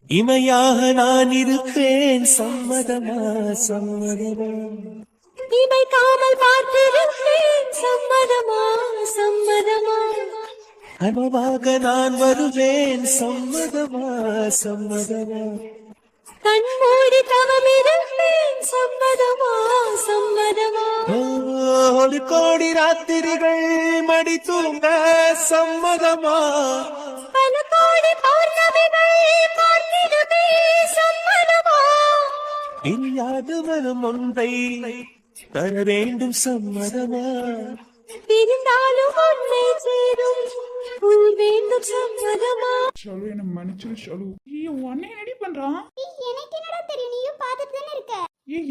இமையாக நான் இருப்பேன், சம்மதமா சம்மதமா. இமைக்காமல் பார்த்திருப்பேன், சம்மதமா சம்மதமா. கனவாக நான் வருவேன், சம்மதமா சம்மதமா. கண்மூடி தவமிருப்பேன், சம்மதமா சம்மதமா. ஒரு கோடி ராத்திரிகள் மடி தூங்க சம்மதமா. பல கோடி பௌர்ணமிகள் பார்த்திடுமே, சம்மதமா. இல்லாது வரும் ஒன்றை தர வேண்டும், சம்மதமா. பிரிந்தாலும் உன்னை சேரும் உள் வேண்டும், சம்மதமா. ஷாலு என்ன மன்னிச்சிரு ஷாலு. உன் அண்ணன் என்னடி பண்றான்? எனக்கு என்னடா தெரியும், நீயும் பார்த்துட்டு தானே இருக்க.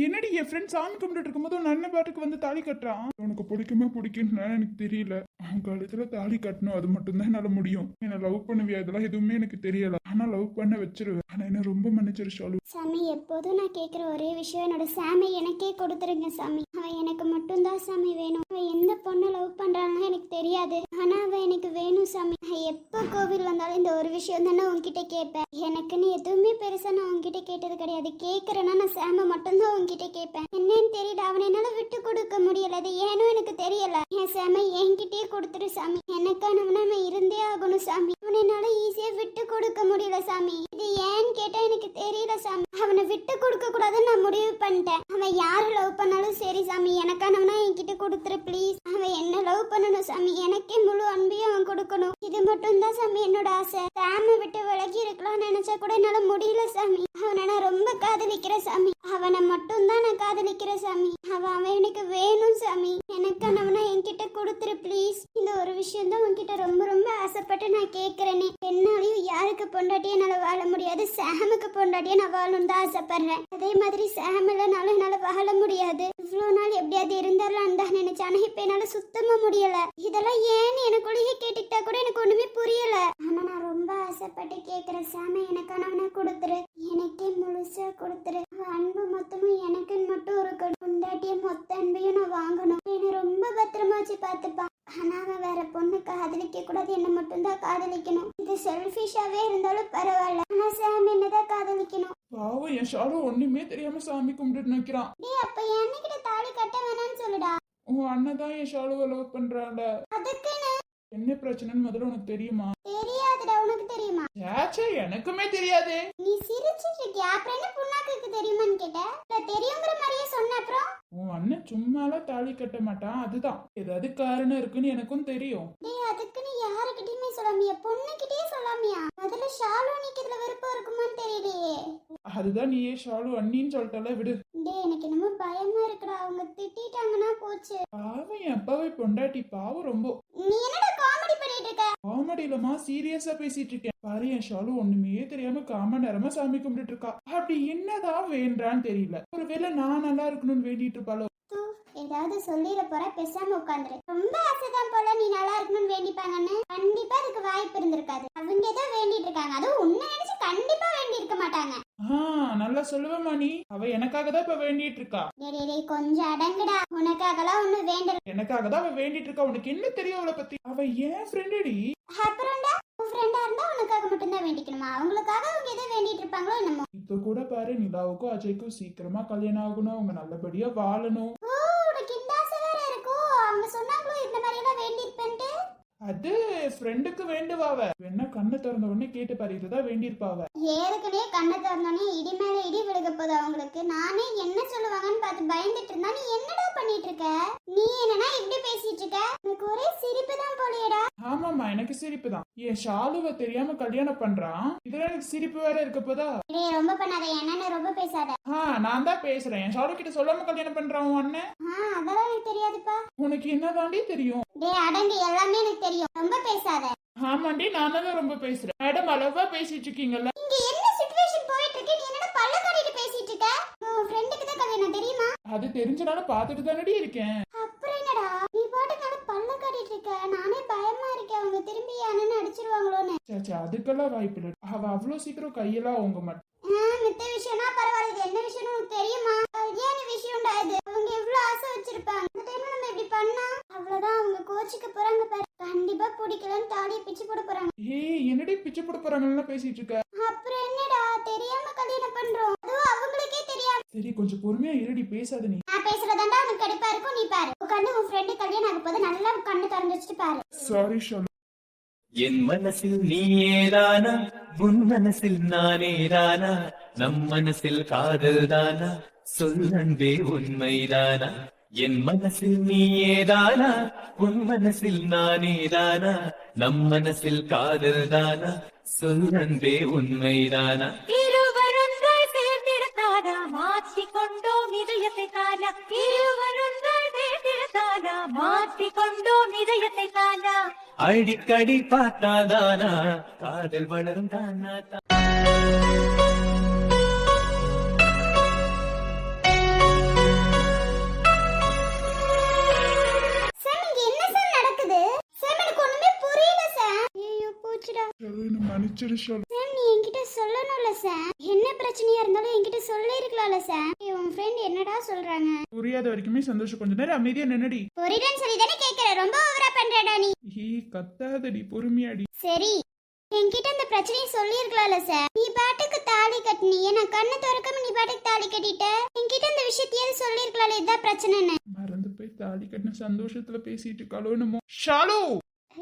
என்னடி என் ஃப்ரெண்ட் சாமி கும்பிட்டு இருக்கும்போது உன் அண்ணன் பாட்டுக்கு வந்து தாலி கட்டுறான். உனக்கு பிடிக்குமே பிடிக்குன்னு எனக்கு தெரியல. அவன் காலத்துல தாலி கட்டணும், அது மட்டும் தான் என்னால முடியும். என்ன லவ் பண்ணுவியா, இதெல்லாம் எதுவுமே எனக்கு தெரியல. ஆனா லவ் பண்ண வச்சிருவேன். ஆனா என்ன ரொம்ப மன்னிச்சிரு ஷாலு. சாமி, எப்போதும் நான் கேட்குற ஒரே விஷயம், என்னோட சாமி எனக்கே கொடுத்துருங்க சாமி. அவன் எனக்கு மட்டும்தான் சாமி வேணும். அவன் எந்த பொண்ணை லவ் பண்றான்னு எனக்கு தெரியாது, ஆனா அவன் எனக்கு வேணும் சாமி. நான் எப்போ கோவில் வந்தாலும் இந்த ஒரு விஷயம் தானே உன்கிட்ட கேட்பேன். எனக்குன்னு எதுவுமே பெருசா நான் உன்கிட்ட கேட்டது கிடையாது. கேட்கறேன்னா நான் சாம மட்டும்தான் உன்கிட்ட கேட்பேன். என்னன்னு தெரியல, அவனை என்னால விட்டு கொடுக்க முடியல. அது ஏனோ எனக்கு தெரியல. என் சாமி என்கிட்டயே கொடுத்துரு சாமி. எனக்கானவனா அவன் இருந்தே ஆகணும் சாமி. அவனை என்னால ஈஸியா விட்டு கொடுக்க முடியல சாமி. இது ஏன்னு கேட்டா எனக்கு தெரியல சாமி. அவனை விட்டு கொடுக்க கூடாதுன்னு நான் முடிவு பண்ணிட்டேன். அவன் யாரு லவ் பண்ணாலும் சரி சாமி, எனக்கானவனா என்கிட்ட கொடுத்துரு ப்ளீஸ். அவன் என்ன லவ் பண்ணணும் சாமி, எனக்கே முழு அன்பையும் அவன் கொடுக்கணும். இது மட்டும் தான் சாமி என்னோட ஆசை. சாமி விட்டு விலகி இருக்கலாம் நினைச்சா கூட என்னால முடியல சாமி. அவனை நான் ரொம்ப காதலிக்கிறேன் சாமி. அவனை மட்டும் தான் நான் காதலிக்கிறேன் சாமி. அவன் எனக்கு வேணும் சாமி. எனக்கானவனா என்கிட்ட கொடுத்துரு ப்ளீஸ். இந்த ஒரு விஷயம் தான் உன்கிட்ட ரொம்ப ரொம்ப ஆசைப்பட்டு நான் கேட்கறேனே. என்னாலையும் யாருக்கு பொண்டாட்டியே என்னால வாழ முடியாது, சாமுக்கு பொண்டாட்டியே நான் வாழணும் தான் ஆசைப்படுறேன். அதே மாதிரி சாம் இல்லைனாலும் என்னால வாழ முடியாது. இவ்வளவு நாள் எப்படியாவது இருந்தாலும் தான் நினைச்சேன். ஆனா இப்ப என்னால சுத்தமா முடியல. இதெல்லாம் ஏன்னு எனக்குள்ளேயே கேட்டுக்கிட்டா கூட எனக்கு ஒண்ணுமே புரியல. ஆனா நான் ரொம்ப ஆசைப்பட்டு கேட்கிறேன் சாமி, எனக்கானவனா கொடுத்துரு. எனக்கே முழுசா கொடுத்துரு. அன்பு மொத்தமும் எனக்குன்னு மட்டும் இருக்கணும். பொண்டாட்டிய மொத்த அன்பையும் நான் வாங்கணும். என்ன ரொம்ப பத்திரமா வச்சு பார்த்துப்பான். ஆனா அவன் வேற பொண்ணு காதலிக்க கூடாது, என்ன மட்டும் தான் காதலிக்கணும். இது செல்ஃபிஷாவே இருந்தாலும் பரவாயில்ல, ஆனா சாமி என்னதான் காதலிக்கணும். பாவம் என் ஷாலு ஒண்ணுமே தெரியாம சாமி கும்பிட்டு நிக்கிறான். டேய், அப்ப என்னகிட்ட தாலி கட்ட வேணாம்னு சொல்லுடா. உன் அண்ணன் தான் என் ஷாலுவை லவ் பண்றான்ல. அதுக்குன்னு என்ன பிரச்சனைன்னு முதல்ல உனக்கு தெரியுமா? தெரியாதுடா. உனக்கு தெரியுமா? சேச்சே, எனக்குமே தெரியாது. நீ சிரிச்சிட்டு இருக்கியா? அப்புறம் என்ன புண்ணாக்கு தெரியுமான்னு கேட்ட. இல்ல தெரியுங்கிற மாதிரியே சொன்ன. அப்புறம் உன் அண்ணன் சும்மாலாம் தாலி கட்ட மாட்டான், அதுதான் ஏதாவது காரணம் இருக்குன்னு எனக்கும் தெரியும். டேய், அதுக்குன்னு யாருக்கிட்டயுமே சொல்லாமியா? பொண்ணுகிட்டயே சொல்லாமியா? முதல்ல ஷாலோனிக்கு இதுல விருப்பம் இருக்குமான்னு தெரியலையே. அதுதான் நீயே ஷாலு அண்ணின்னு சொல்லிட்டால, விடு. டேய், எனக்கு என்னமோ பயமா இருக்குடா. அவங்க திட்டிட்டாங்கன்னா போச்சு. பாவம் என் அப்பாவை பொண்டாட்டி, பாவம் ரொம்ப. நீ என்னடா காமெடி பண்ணிட்டு இருக்க? காமெடியிலமா சீரியஸா பேசிட்டு இருக்கேன். பாரு என் ஷாலு ஒண்ணுமே தெரியாம காம நேரமா சாமி கும்பிட்டு இருக்கா. அப்படி என்னதான் வேண்டான்னு தெரியல. ஒருவேளை நான் நல்லா இருக்கணும்னு வேண்டிட்டு இருப்பாளோ. ஏதாவது சொல்லிட போற, பேசாம உட்காந்துரு. ரொம்ப ஆசைதான் போல நீ நல்லா இருக்கணும்னு வேண்டிப்பாங்கன்னு. கண்டிப்பா அதுக்கு வாய்ப்பு இருந்திருக்காது. அவங்க ஏதோ வேண்டிட்டு இருக்காங்க, அதுவும் உன்னை நினைச்சு கண்டிப்பா வேண்டி இருக்க மாட்டாங்க. நல்லா சொல்லுவேமா நீ. அவ எனக்காக தான் இப்ப வேண்டிட்டு இருக்கா. டேய் கொஞ்சம் அடங்குடா. உனக்காகலாம் ஒண்ணு வேண்டல. எனக்காக தான் அவ வேண்டிட்டு இருக்கா. உனக்கு என்ன தெரியும் அவளை பத்தி? அவ ஏன் ஃப்ரெண்டடி. அப்புறம்டா, உன் ஃப்ரெண்டா இருந்தா உனக்காக மட்டும் தான் வேண்டிக்கணுமா? அவங்களுக்காக அவங்க ஏதோ வேண்டிட்டு இருப்பாங்களோ என்னமோ. இப்ப கூட பாரு, நிலாவுக்கும் அஜய்க்கும் சீக்கிரமா கல்யாணம் ஆகணும், அவங்க நல்லபடியா வாழணும். ஓ, உனக்கு இந்த ஆசை வேற இருக்கோ? அவங்க சொன்னாங்களோ இந்த மாதிரி எல்லாம் வேண்டி இருப்பேன்ட்டு. அது ஃப்ரெண்டுக்கு வேண்டுவாவ. என்ன கண்ணை திறந்த உடனே கேட்டு பாரு, இதுதான் வேண்டியிருப்பாவ. ஏற்கனவே கண்ணை திறந்தோடனே இடி மேல இடி விழுக போகுது அவங்களுக்கு. நானே என்ன சொல்லுவாங்கன்னு பார்த்து பயந்துட்டு இருந்தா நீ என்னடா பண்ணிட்டு இருக்க? நீ என்னன்னா இப்படி பேசிட்டு இருக்க? உனக்கு ஒரே சிரிப்பு தான் போலியடா. ஆமாமா, எனக்கு சிரிப்பு தான். என் ஷாலுவ தெரியாம கல்யாணம் பண்றான், இதுல எனக்கு சிரிப்பு வேற இருக்க போதா? டேய், ரொம்ப பண்ணாத. என்னன்னு ரொம்ப பேசாத. நான் தான் பேசுறேன். என் ஷாலு கிட்ட சொல்லாம கல்யாணம் பண்றான் உன் அண்ணன். அதெல்லாம் எனக்கு தெரியாதுப்பா. உனக்கு என்னதாண்டி தெரியும்? டேய் அடங்கு, எல்லாமே எனக்கு தெரியும். ரொம்ப பேசாத. ஆமாண்டி, நான் தான் ரொம்ப பேசுறேன். மேடம் அளவா பேசிட்டு இருக்கீங்கல்ல. இங்க என்ன சிச்சுவேஷன் போயிட்டு இருக்கு? நீ என்னடா பல்ல காட்டிட்டு பேசிட்டு இருக்க? உன் ஃப்ரெண்டுக்கு தான் கல்யாணம் தெரியுமா? அது தெரிஞ்சனால பாத்துட்டு தானடி இருக்கேன். அப்புறம் என்னடா நீ பாட்டுக்கு பல்ல காட்டிட்டு இருக்க? நானே பயமா இருக்கேன், அவங்க திரும்பி அண்ணன் அடிச்சிருவாங்களோன்னு. சேச்சா, அதுக்கெல்லாம் வாய்ப்பு இல்லை. அவ அவ்வளவு சீக்கிரம் கையெல்லாம் அவங்க மாட்டேன். மித்த விஷயம்னா பரவாயில்ல. இது என்ன விஷயம்னு உனக்கு தெரியுமா? ஏன் விஷயம்டா இது? அவங்க எவ்வளவு ஆசை வச்சிருப்பாங்க. இந்த டைம்ல நம்ம இப்படி பண்ணா அவ்வளவுதான். அவங்க கோச்சிக்க போறாங்க பாரு. கண்டிப்பா பிடிக்கலன்னு தாலியை பிச்சு போட போறாங்க. என்னடி பிச்சை போட போறாங்கன்னு பேசிட்டு இருக்க? அப்புறம் என்னடா சரி கொஞ்சம் பொறுமையா இருடி, பேசாத நீ. நான் பேசுறதாண்டா உனக்கு கடுப்பா இருக்கும், நீ பாரு. உட்காந்து உன் ஃப்ரெண்டு கல்யாணம் ஆக போது நல்லா கண்ணு திறந்து வச்சுட்டு பாரு. சாரி ஷாலு. என் மனசில் நீயேதானா, உன் மனசில் நானேதானா, நம் மனசில் காதல் தானா, சொல் அன்பே உண்மைதானா. என் மனசில் நீயேதானா, உன் மனசில் நானேதானா, நம் மனசில் காதல் தானா, சொல் அன்பே உண்மைதானா. இருவருங்கள் சேர்ந்திருந்தாரா மாற்றிக்கொண்டோம் இதயத்தை காணா. இருவருங்கள் சேர்ந்திருந்தாரா மாற்றிக்கொண்டோம் இதயத்தை காணா. அடிக்கடி பார்த்தாதானா காதல் வளரும் தானா. சார் இங்க என்ன சார் நடக்குது? சார் எனக்கு ஒண்ணுமே புரியல சார். ஐயோ போச்சுடா. ஷாலு என்ன மன்னிச்சிரு ஷாலு. சார் நீ என்கிட்ட சொல்லணும்ல சார். என்ன பிரச்சனையா இருந்தாலும் என்கிட்ட சொல்லிருக்கலாம்ல சார். உன் ஃப்ரெண்ட் என்னடா சொல்றாங்க? புரியாத வரைக்குமே சந்தோஷம். கொஞ்ச நேரம் அமைதியா நின்னடி. புரியுதுன்னு சொல்லி தானே கேக்குற. ரொம்ப ஓவரா பண்றடா நீ. கத்தாதடி, பொறுமையாடி. சரி என்கிட்ட இந்த பிரச்சனையை சொல்லிருக்கலாம்ல சார். நீ பாட்டுக்கு தாலி கட்டினியே, நான் கண்ணு திறக்காம நீ பாட்டுக்கு தாலி கட்டிட்ட. என்கிட்ட இந்த விஷயத்தையாவது சொல்லிருக்கலாம்ல இதுதான் பிரச்சனைன்னு. மறந்து போய் தாலி கட்டின சந்தோஷத்துல பேசிட்டு இருக்காளோ என்னமோ. ஷாலு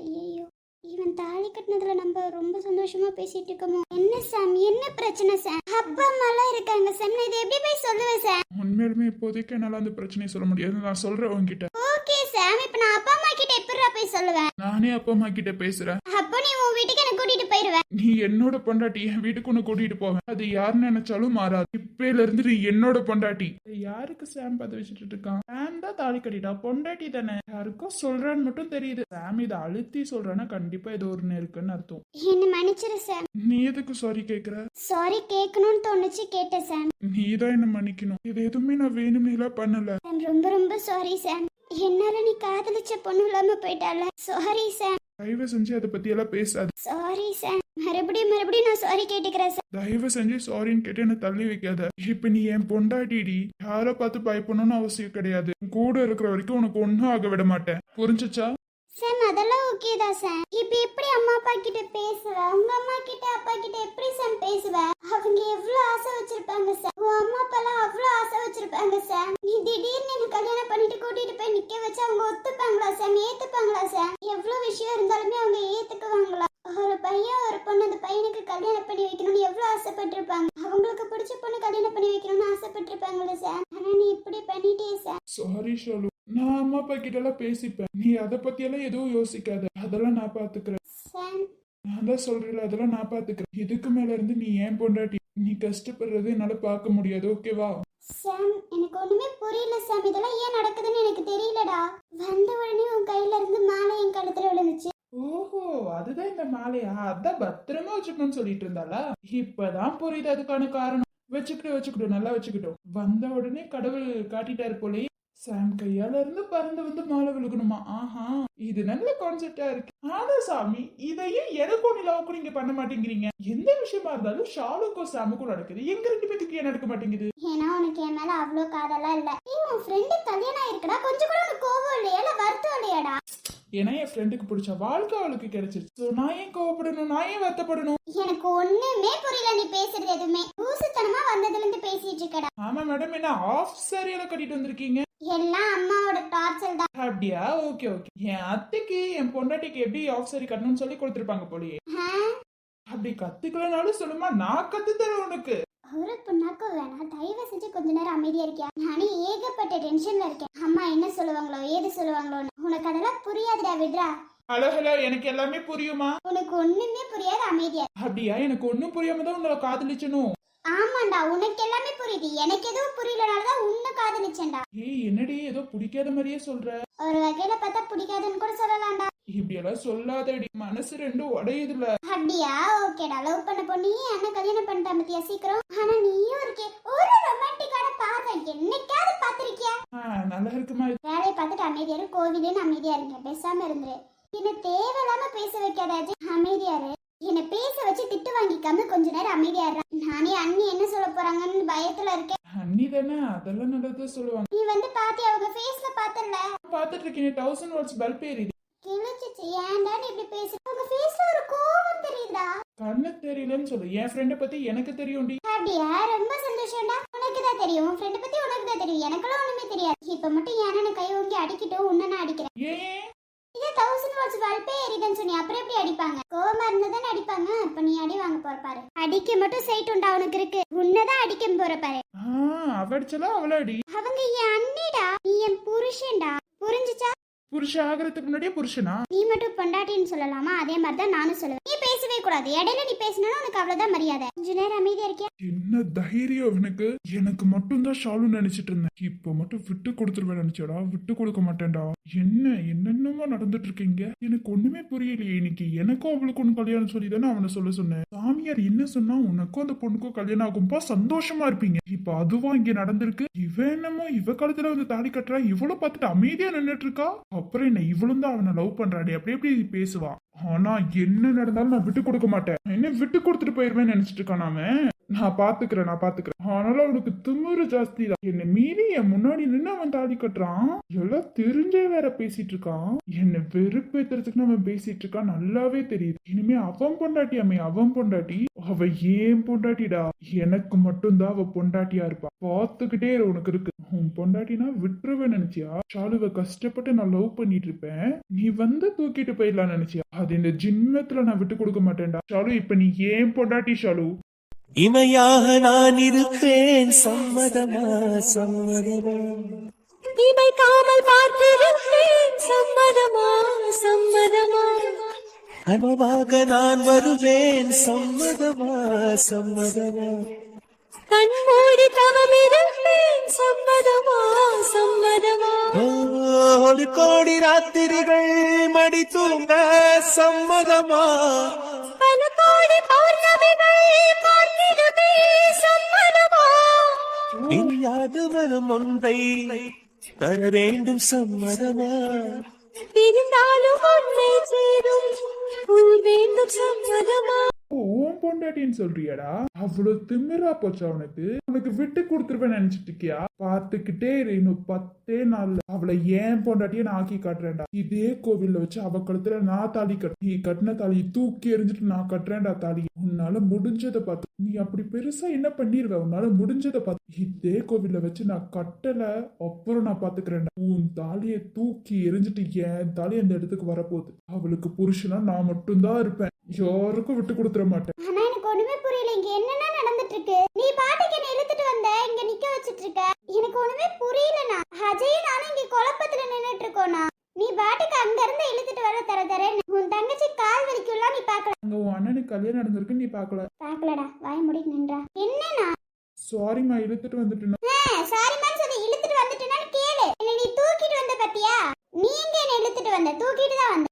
ஐயோ இவன் தாலி கட்டினதுல நம்ம ரொம்ப சந்தோஷமா பேசிட்டு இருக்கோமோ. என்ன சாம், என்ன பிரச்சனை சார்? அப்பா அம்மா எல்லாம் இருக்காங்க சார், நான் இதை எப்படி போய் சொல்லுவேன் சார்? உண்மையிலுமே இப்போதைக்கு என்னால அந்த பிரச்சனையை சொல்ல முடியாது. நான் சொல்றேன் உன்கிட்ட. ஓகே சாம், இப்ப நான் அப்பா அம்மா கிட்ட எப்படிடா போய் சொல்லுவேன்? நானே அப்பா அம்மா கிட்ட பேசுறேன். அப்போ நீ உன் வீட்டுக்கு என்ன கூட்டிட்டு போயிருவேன். நீ என்னோட பொண்டாட்டி, என் வீட்டுக்கு உன்னை கூட்டிட்டு போவேன். அது யாருன்னு நினைச்சாலும் மாறாது. இப்பையில இருந்து நீ என்னோட பொண்டாட்டி. யாருக்கு சாம் பார்த்து வச்சுட்டு இருக்கான்? சாம் தான் தாலி கட்டிட்டா, பொண்டாட்டி தானே. யாருக்கும் சொல்றான்னு மட்டும் தெரியுது. சாம் இதை அழுத்தி சொல்றான்னா கண்டிப்பா ஏதோ ஒண்ணு இருக்குன்னு அர்த்தம். என்ன மன்னிச்சிரு சாம். நீ எதுக்கு சாரி கேக்குற? சாரி கேட்கணும்னு தோணுச்சு, கேட்டேன் சாம். நீ தான் என்ன மன்னிக்கணும். இது எதுவுமே நான் வேணும்னே எல்லாம் பண்ணல. சாம் ரொம்ப ரொம்ப சாரி சாம். என்னால நீ காதலிச்ச பொண்ணு இல்லாம போயிட்டால. சாரி சாம். தயவு செஞ்சு அதை பத்தி எல்லாம் பேசாது. சாரி சாம். மறுபடியும் நான் சாரி கேட்டுக்கிறேன் சார். தயவு செஞ்சு சாரின்னு கேட்டு என்ன தள்ளி வைக்காத. இப்ப நீ என் பொண்டாட்டிடி. யாரை பார்த்து பயப்படணும்னு அவசியம் கிடையாது. கூட இருக்கிற வரைக்கும் உனக்கு ஒன்னும் ஆக விட மாட்டேன். புரிஞ்சுச்சா? சார் அதெல்லாம் ஓகே தான் சார். இப்ப எப்படி அம்மா அப்பா கிட்ட பேசுவ? உங்க அம்மா கிட்ட அப்பா கிட்ட எப்படி சார் பேசுவ? அவங்க எவ்வளவு ஆசை வச்சிருப்பாங்க சார். உன் அம்மா அப்பா எல்லாம் அவ்வளவு ஆசை வச்சிருப்பாங்க சார். நீ திடீர்னு என்ன கல்யாணம் பண்ணிட்டு கூட்டிட்டு போய் நிக்க வச்சு அவங்க ஒத்துப்பாங்களா சார்? ஏத்துப்பாங்களா சார்? எவ்வளவு விஷயம் இருந்தாலுமே அவங்க ஏத்துக்குவாங்களா? ஒரு பையன் ஒரு பொண்ணு, அந்த பையனுக்கு கல்யாணம் பண்ணி வைக்கணும்னு எவ்வளவு ஆசைப்பட்டிருப்பாங்க. அவங்களுக்கு பிடிச்ச பொண்ணு கல்யாணம் பண்ணி வைக்கணும்னு ஆசைப்பட்டிருப்பாங்களா சார்? ஆனா நீ இப்படி பண்ணிட்டே சார். சாரி ஷாலு. நான் அம்மா அப்பா கிட்ட எல்லாம் பேசிப்பேன். நீ அதை பத்தி எல்லாம் எதுவும் யோசிக்காத. அதெல்லாம் நான் பாத்துக்கிறேன். சார் நான் தான் சொல்றேன், அதெல்லாம் நான் பாத்துக்கிறேன். இதுக்கு மேல இருந்து நீ ஏன் பொண்டாட்டி. நீ கஷ்டப்படுறது என்னால பார்க்க முடியாது. ஓகேவா? சாம் எனக்கு ஒண்ணுமே புரியல சாம். இதெல்லாம் ஏன் நடக்குதுன்னு எனக்கு தெரியலடா. வந்த உடனே உன் கையில இருந்து மாலை என் கழுத்துல விழுந்துச்சு. ஓஹோ, அதுதான் இந்த மாலையா? அதான் பத்திரமா வச்சுக்கணும்னு சொல்லிட்டு இருந்தாளா? இப்பதான் புரியுது அதுக்கான காரணம். வச்சுக்கிட்டோம், நல்லா வச்சுக்கிட்டோம். வந்த உடனே கடவுள் காட்டிட்டாரு போலே. சாம் கையால இருந்து பறந்து வந்து மாலை விழுகணுமா? ஆஹா, இது நல்ல கான்செப்டா இருக்கு. ஆனா சாமி, இதையும் எனக்கும் நிலாவுக்கும் நீங்க பண்ண மாட்டேங்கிறீங்க. எந்த விஷயமா இருந்தாலும் ஷாலுக்கும் சாமுக்கும் நடக்குது. எங்க 2 பேத்துக்கு ஏன் நடக்க மாட்டேங்குது? ஏன்னா உனக்கு என் மேல அவ்வளவு காதெல்லாம் இல்ல. உன் ஃப்ரெண்டு கல்யாணம் ஆயிருக்கடா, கொஞ்சம் கூட உனக்கு கோவம் இல்லையா? இல்ல வருத்தம் இல்லையாடா? ஏன்னா என் ஃப்ரெண்டுக்கு பிடிச்ச வாழ்க்கை அவளுக்கு கிடைச்சிருச்சு. நான் ஏன் கோவப்படணும்? நான் ஏன் வருத்தப்படணும்? எனக்கு ஒண்ணுமே புரியல நீ பேசுறது எதுவுமே. லூசுத்தனமா வந்ததுல இருந்து பேசிட்டு இருக்கடா. ஆமா மேடம், என்ன ஆஃப் சாரியில கட்டிட்டு வந்திருக்கீங்க? எல்லாம் அம்மாவோட டார்ச்சர் தான். அப்படியா? Okay okay. என் அத்தைக்கு என் பொண்டாட்டிக்கு எப்படி ஆஃப் சாரி கட்டணும்னு சொல்லி கொடுத்துருப்பாங்க போலயே. அப்படி கத்துக்கலனாலும் சொல்லுமா, நான் கத்து தரேன் உனக்கு. ஒரு பொண்ணாக்கு வேணா, தயவு செஞ்சு கொஞ்ச நேரம் அமைதியா இருக்கியா? நானே ஏகப்பட்ட டென்ஷன்ல இருக்கேன். அம்மா என்ன சொல்லுவாங்களோ ஏது சொல்லுவாங்களோன்னு. உனக்கு அதெல்லாம் புரியாதுடா, விடுறா. ஹலோ ஹலோ, எனக்கு எல்லாமே புரியுமா? உனக்கு ஒண்ணுமே புரியாது, அமைதியா. அப்படியா? எனக்கு ஒன்னும் புரியாம தான் உங்களை காதலிச்சனும். ஆமாண்டா, உனக்கு எல்லாமே புரியுது. எனக்கு எதுவும் புரியலனாலதான் உன்னை காதலிச்சேன்டா. ஏய் என்னடி ஏதோ பிடிக்காத மாதிரியே சொல்ற? ஒரு வகையில பார்த்தா பிடிக்காதுன்னு கூட சொல்லலாம்டா. இப்படி எல்லாம் சொல்லாதடி, மனசு ரெண்டும் உடையுதுல. அப்படியா? ஓகேடா. லவ் பண்ண பொண்ணையே அண்ணன் கல்யாணம் பண்ணிட்டா பத்தியா சீக்கிரம். ஆனா நீயும் இருக்கே ஒரு ரொமான்டிக்கான பார்வை என்னைக்காவது பாத்திருக்கியா? நல்லா இருக்குமா? வேலையை பார்த்துட்டு அமைதியா இரு. கோவிலேன்னு அமைதியா இருங்க, பேசாம இருந்துரு. என்ன தேவையில்லாம பேச வைக்காதாச்சு. அமைதியா இரு. என்ன பேச வச்சு திட்டு வாங்கிக்காம கொஞ்ச நேரம் அமைதியா இருறா. நானே அண்ணி என்ன சொல்ல போறாங்கன்னு பயத்துல இருக்கேன். அண்ணி தானே, அதெல்லாம் நல்லதா சொல்லுவாங்க. நீ வந்து பாத்தி அவங்க ஃபேஸ்ல பாத்தல? பாத்துட்டு இருக்கீங்க. 1000 வாட்ஸ் பல்ப் ஏறிது. கிழிச்சிச்சு. ஏன்டா நீ இப்படி பேசுற? உங்க ஃபேஸ்ல ஒரு கோவம் தெரியுதா? கண்ணு தெரியலன்னு சொல்லு. என் ஃப்ரெண்ட பத்தி எனக்கு தெரியும்டி. அப்படியா? ரொம்ப சந்தோஷம்டா. உனக்கு உனக்கு தான் தெரியும், உன் ஃப்ரெண்ட் பத்தி உனக்கு தான் தெரியும், எனக்கெல்லாம் ஒண்ணுமே தெரியாது. இப்ப மட்டும் என் அண்ணனை கை ஓங்கி அடிக்கிட்டோம், உன்ன நான் அடிக்கிறேன். ஏன் இதே 1000 வாட்ஸ் பல்பே எரியுதுன்னு சொன்னி அப்புறம் எப்படி அடிப்பாங்க? கோவமா இருந்தா அடிப்பாங்க. இப்ப நீ அடி வாங்க போற பாரு. அடிக்க மட்டும் சைட் உண்டா உனக்கு இருக்கு, உன்னதான் அடிக்க போற பாரு. அவடிச்சலா அவளாடி? அவங்க என் அண்ணிடா, நீ என் புருஷன்டா, புரிஞ்சுச்சா? புருஷன் ஆகிறதுக்கு முன்னாடியே புருஷனா? நீ மட்டும் பொண்டாட்டின்னு சொல்லலாமா? அதே மாதிரி தான் நானும் சொல்லுவேன். நீ பேசவே கூடாது, இடையில நீ பேசினா உனக்கு அவ்வளவுதான் மரியாதை. கொஞ்ச நேரம் அமைதியா இருக்கியா? என்ன தைரியம் அவனுக்கு? எனக்கு மட்டும்தான் ஷாலு நினைச்சிட்டு இருந்தேன், இப்ப மட்டும் விட்டு கொடுத்துருவேன் நினைச்சடா. விட்டு கொடுக்க மாட்டேன்டா. என்னென்னமோ நடந்துட்டு இருக்கீங்க, எனக்கு ஒண்ணுமே புரியலையே. இன்னைக்கு எனக்கும் அவளுக்கும் ஒண்ணு கல்யாணம் சொல்லி தானே அவனை சொல்ல சொன்னேன். சாமியார் என்ன சொன்னா, உனக்கும் அந்த பொண்ணுக்கும் கல்யாணம் ஆகும்பா, சந்தோஷமா இருப்பீங்க. இப்ப அதுவா இங்க நடந்திருக்கு. இவ என்னமோ இவ காலத்துல வந்து தாலி கட்டுறா, இவ்வளவு பார்த்துட்டு அமைதியா நின்னுட்டு இருக்கா. அப்புறம் என்ன, இவளும் தான் அவனை லவ் பண்றாடி, அப்படி எப்படி பேசுவா? ஆனா என்ன நடந்தாலும் நான் விட்டு கொடுக்க மாட்டேன். என்ன விட்டு கொடுத்துட்டு போயிருவேன்னு நினைச்சிட்டு இருக்கான் அவன். நான் பாத்துக்கிறேன். ஆனாலும் அவனுக்கு திமிரு ஜாஸ்தி தான். என்ன மீறி என் முன்னாடி நின்று அவன் தாலி கட்டுறான். எல்லாம் தெரிஞ்சே வேற பேசிட்டு இருக்கான். என்ன வெறுப்பேத்துறதுக்கு அவன் பேசிட்டு இருக்கான், நல்லாவே தெரியுது. இனிமே அவன் பொண்டாட்டி அவன் பொண்டாட்டி, அவ ஏன் பொண்டாட்டிடா. எனக்கு மட்டும்தான் அவ பொண்டாட்டியா இருப்பா. பாத்துக்கிட்டே உனக்கு இருக்கு. உன் பொண்டாட்டினா விட்டுருவேன் நினைச்சியா? ஷாலுவை கஷ்டப்பட்டு நான் லவ் பண்ணிட்டு இருப்பேன், நீ வந்து தூக்கிட்டு போயிடலாம் நினைச்சியா? அது இந்த ஜின்மத்துல நான் விட்டு கொடுக்க மாட்டேன்டா. ஷாலு, இப்ப நீ ஏன் பொண்டாட்டி ஷாலு. இமையாக நான் இருப்பேன், சம்மதமா சம்மதமா. இமைக்காமல் பார்த்திருப்பேன், சம்மதமா சம்மதமா. கனவாக நான் வருவேன், சம்மதமா சம்மதமா. கண்மூடி தவமிருப்பேன், சம்மதமா சம்மதமா. ஒரு கோடி ராத்திரிகள் மடி தூங்க சம்மதமா. பல கோடி பௌர்ணமிகள் பார்த்திடுமே, சம்மதமா. இனியாது வரும் ஒன்றை தர வேண்டும், சம்மதமா. பிரிந்தாலும் உன்னை சேரும் உள் வேண்டும், சம்மதமா. ஓன் பொண்டாட்டின்னு சொல்றியாடா? அவ்வளவு திமிரா போச்சா உனக்கு? உனக்கு விட்டு கொடுத்துருவேன் நினைச்சிட்டு இருக்கியா? பாத்துக்கிட்டே இரு, இன்னும் 10 நாள்ல அவளை ஏன் பொண்டாட்டிய நான் ஆக்கி காட்டுறேன்டா. இதே கோவில்ல வச்சு அவ கழுத்துல நான் தாலி கட்டு, நீ கட்டின தாலியை தூக்கி எறிஞ்சிட்டு நான் கட்டுறேன்டா தாலி. உன்னால முடிஞ்சதை பார்த்து நீ அப்படி பெருசா என்ன பண்ணிருவ? உன்னால முடிஞ்சதை பார்த்து இதே கோவில்ல வச்சு நான் கட்டல, அப்புறம் நான் பாத்துக்கிறேன்டா. உன் தாலியை தூக்கி எரிஞ்சிட்டு என் தாலி அந்த இடத்துக்கு வரப்போகுது. அவளுக்கு புருஷனா நான் மட்டும்தான் இருப்பேன், யாருக்கும் விட்டு கொடுத்துட மாட்டேன். ஆனா எனக்கு ஒண்ணுமே புரியல, இங்க என்னென்ன நடந்துட்டு இருக்கு? நீ பாட்டுக்கு என்ன இழுத்துட்டு வந்த, இங்க நிக்க வச்சிட்டு இருக்க. எனக்கு ஒண்ணுமே புரியலண்ணா. அஜய் நானும் இங்க குழப்பத்துல நின்னுட்டு இருக்கோண்ணா. நீ பாட்டுக்கு அங்க இருந்து இழுத்துட்டு வர தரேன்னு உன் தங்கச்சி கால் வலிக்கும்லாம் நீ பாக்கல. அங்க உன் அண்ணனுக்கு கல்யாணம் நடந்திருக்கு, நீ பாக்கல? பாக்கலடா, வாய மூடிட்டு நின்றா. என்னண்ணா? சாரிம்மா, இழுத்துட்டு வந்துட்டேன். சாரிமா சொல்லி இழுத்துட்டு வந்துட்டேன்னு கேளு. என்ன நீ தூக்கிட்டு வந்த பாத்தியா? நீங்க என்ன இழுத்துட்டு வந்த, தூக்கிட்டு தான் வந்த.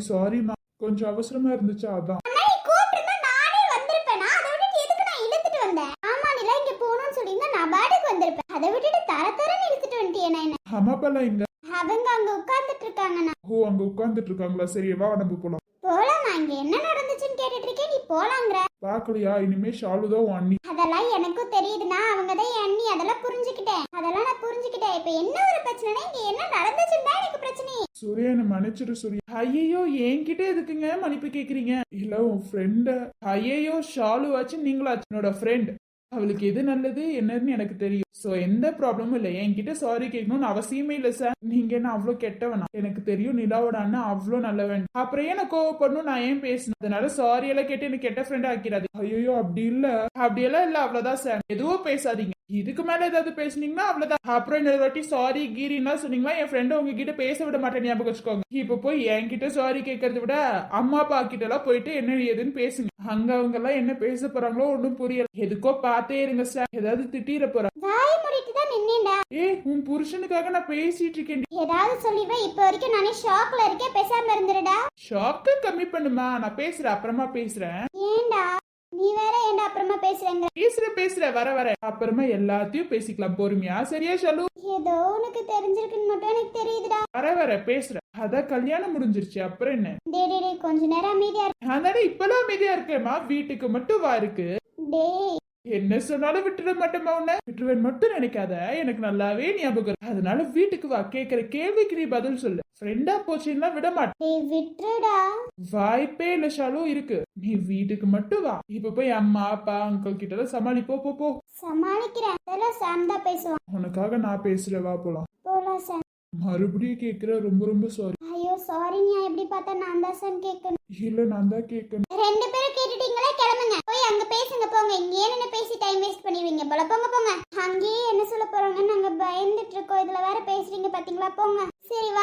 சாரிம்மா, கொஞ்சம் அவசரமா இருந்துச்சு அதான். அண்ணா நீ கூப்பிட்டுருந்தா நானே வந்திருப்பேன். அதை விட்டுட்டு எதுக்கு நான் இழுத்துட்டு வந்தேன்? ஆமா, நீலாம் இங்க போகணும்னு சொல்லியிருந்தா நான் பாட்டுக்கு வந்திருப்பேன். அதை விட்டுட்டு தரன்னு இழுத்துட்டு வந்துட்டியே. என்ன அம்மாப்பெல்லாம் இங்க? அவங்க அங்க உட்கார்ந்துட்டு இருக்காங்கண்ணா. ஓ, அங்க உட்கார்ந்துட்டு இருக்காங்களா? சரி வா, நம்ம போலாம். போலாமா? இங்க என்ன நடந்துச்சுன்னு கேட்டுட்டு இருக்கேன், நீ போலாங்கிற. பாக்கலையா? இனிமே ஷாலுதான் உன் அண்ணி. அதெல்லாம் எனக்கும் தெரியுதுண்ணா, அவங்கதான் என் அண்ணி. அதெல்லாம் புரிஞ்சுக்கிட்டேன். இப்ப என்ன ஒரு பிரச்சனைனா, இங்க என்ன நடந்துச்சுன்னு தான் எனக்கு பிரச்சனை. சூர்யா, என்ன மன்னிச்சிரு சூர்யா. ஐயோ, என்கிட்ட எதுக்குங்க மன்னிப்பு கேக்குறீங்க? இல்ல உன் ஃப்ரெண்ட. ஐயோ, ஷாலுவாச்சு நீங்களாச்சு என்னோட ஃப்ரெண்ட். அவளுக்கு எது நல்லது என்னன்னு எனக்கு தெரியும். சோ எந்த ப்ராப்ளமும் இல்ல, என்கிட்ட சாரி கேட்கணும்னு அவசியமே இல்ல சார். நீங்க என்ன அவ்வளவு கெட்டவனா? எனக்கு தெரியும் நிலாவோட அண்ணா அவ்வளவு நல்லவன். அப்புறம் ஏன் கோவப்படணும்? நான் ஏன் பேசணும்? அதனால சாரி எல்லாம் கேட்டு எனக்கு கெட்ட ஃப்ரெண்ட் ஆக்கிறாது. ஐயோ, அப்படி இல்ல, அப்படியெல்லாம் இல்ல, அவ்வளவுதான் சார். எதுவும் பேசாதீங்க. இதுக்கு மேல ஏதாவது பேசுனீங்கன்னா அவ்வளவுதான். அப்புறம் இன்னொரு வாட்டி சாரி கீரின்னா சொன்னீங்கன்னா என் ஃப்ரெண்ட் உங்ககிட்ட பேச விட மாட்டேன், ஞாபகம் வச்சுக்கோங்க. இப்ப போய் என்கிட்ட சாரி கேட்கறத விட அம்மா அப்பா கிட்ட எல்லாம் போயிட்டு என்ன ஏதுன்னு பேசுங்க. அங்க அவங்க எல்லாம் என்ன பேச போறாங்களோ ஒன்னும் புரியல. எதுக்கோ பார்த்தே இருங்க சார், ஏதாவது திட்டிர போறேன். வாய் மூடிட்டு தான் நின்னேன்டா. உன் புருஷனுக்காக நான் பேசிட்டு இருக்கேன். ஏதாவது சொல்லிடுவேன். இப்ப வரைக்கும் நானே ஷாக்ல இருக்கேன், பேசாம இருந்துடா. ஷாக்கு கம்மி பண்ணுமா, நான் பேசுறேன், அப்புறமா பேசுறேன். ஏண்டா நீ வேற ஏண்டா அப்புறமா பேசுறேங்க? பேசுறேன், வர அப்புறமா எல்லாத்தையும் பேசிக்கலாம் பொறுமையா, சரியா ஷாலு? ஏதோ உனக்கு தெரிஞ்சிருக்குன்னு மட்டும் எனக்கு தெரியுதுடா. வர பேசுறேன். அதான் கல்யாணம் முடிஞ்சிருச்சு, அப்புறம் என்ன? டேய் கொஞ்ச நேரம் அமைதியா இரு. அதனால இப்பெல்லாம் அமைதியா இருக்கேம்மா, வீட்டுக்கு மட்டும் வா இருக்கு. டேய் என்ன சொன்னாலும் விட்டுட மாட்டேமா உன்னை. விட்டுருவேன் மட்டும் நினைக்காத, எனக்கு நல்லாவே ஞாபகம் இருக்கு. அதனால வீட்டுக்கு வா, கேக்குற கேள்விக்கு நீ பதில் சொல்லு. ஃப்ரெண்டா போச்சுன்னா விட மாட்டேன். டேய் விட்டுடா. வாய்ப்பே இல்ல ஷாலு, இருக்கு. நீ வீட்டுக்கு மட்டும் வா. இப்ப போய் அம்மா அப்பா அங்கிள் கிட்ட எல்லாம் சமாளிப்போ. போ. சமாளிக்கிறேன். அதெல்லாம் சாம் தான் பேசுவான். உனக்காக நான் பேசுறேன், வா போலாம். போலாம் சாம். மறுபடியும் கேக்குற, ரொம்ப ரொம்ப சாரி. ஐயோ சாரி, நீ எப்படி பார்த்தா நான் தான் சாம் கேட்கணும். இல்ல நான் தான் கேட்கணும். ரெண்டு பேரும் கேட்டுட்டீங்களா? கிளம்புங்க, போய் அங்க பேசுங்க போங்க. இங்க என்ன பேசி டைம் வேஸ்ட் பண்ணுவீங்க போல. போங்க. அங்கேயே என்ன சொல்ல போறாங்கன்னு நாங்க பயந்துட்டு இருக்கோம். இதுல வேற பேசுறீங்க பாத்தீங்களா? போங்க. சரி வா.